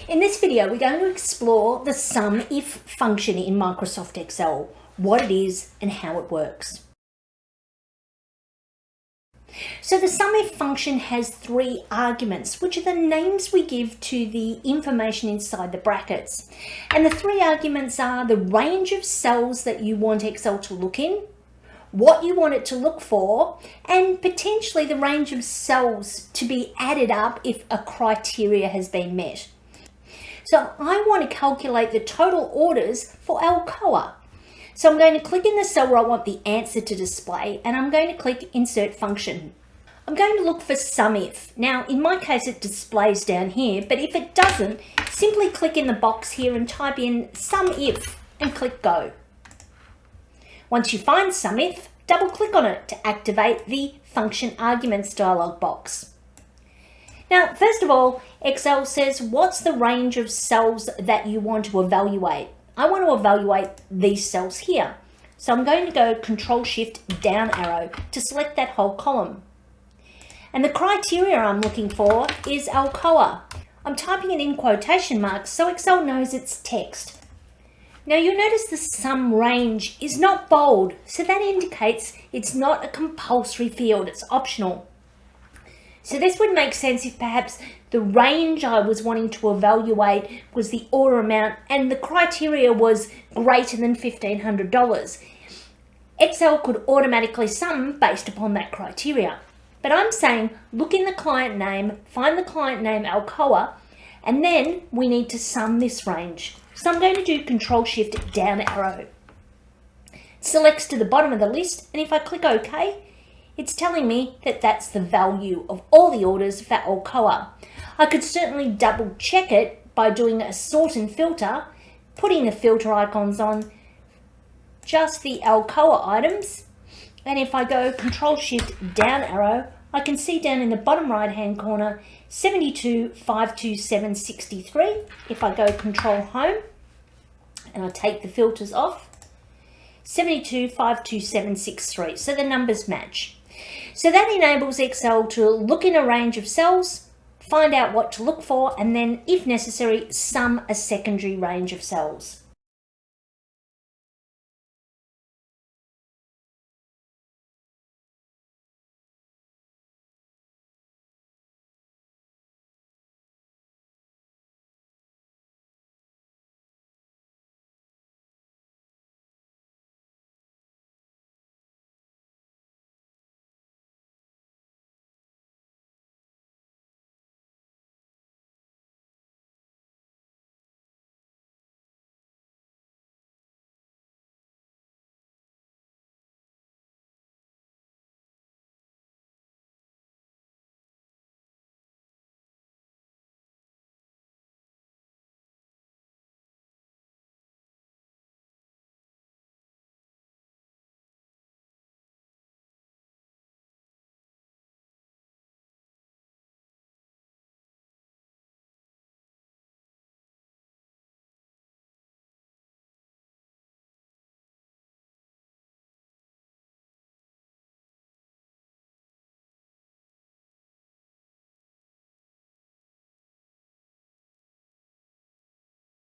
In this video, we're going to explore the SUMIF function in Microsoft Excel, what it is and how it works. So the SUMIF function has three arguments, which are the names we give to the information inside the brackets. And the three arguments are the range of cells that you want Excel to look in, what you want it to look for, and potentially the range of cells to be added up if a criteria has been met. So I want to calculate the total orders for Alcoa. So I'm going to click in the cell where I want the answer to display, and I'm going to click Insert Function. I'm going to look for SUMIF. Now, in my case, it displays down here, but if it doesn't, simply click in the box here and type in SUMIF and click Go. Once you find SUMIF, double click on it to activate the Function Arguments dialog box. Now, first of all, Excel says, what's the range of cells that you want to evaluate? I want to evaluate these cells here. So I'm going to go Control-Shift down arrow to select that whole column. And the criteria I'm looking for is Alcoa. I'm typing it in quotation marks so Excel knows it's text. Now you'll notice the sum range is not bold, so that indicates it's not a compulsory field, it's optional. So this would make sense if perhaps the range I was wanting to evaluate was the order amount and the criteria was greater than $1,500. Excel could automatically sum based upon that criteria. But I'm saying look in the client name, find the client name Alcoa, and then we need to sum this range. So I'm going to do Control-Shift down arrow. Selects to the bottom of the list, and if I click OK, it's telling me that that's the value of all the orders for Alcoa. I could certainly double check it by doing a sort and filter, putting the filter icons on just the Alcoa items. And if I go Control-Shift down arrow, I can see down in the bottom right hand corner 72,527.63. If I go Control Home and I take the filters off, 72,527.63. So the numbers match. So that enables Excel to look in a range of cells, find out what to look for, and then, if necessary, sum a secondary range of cells.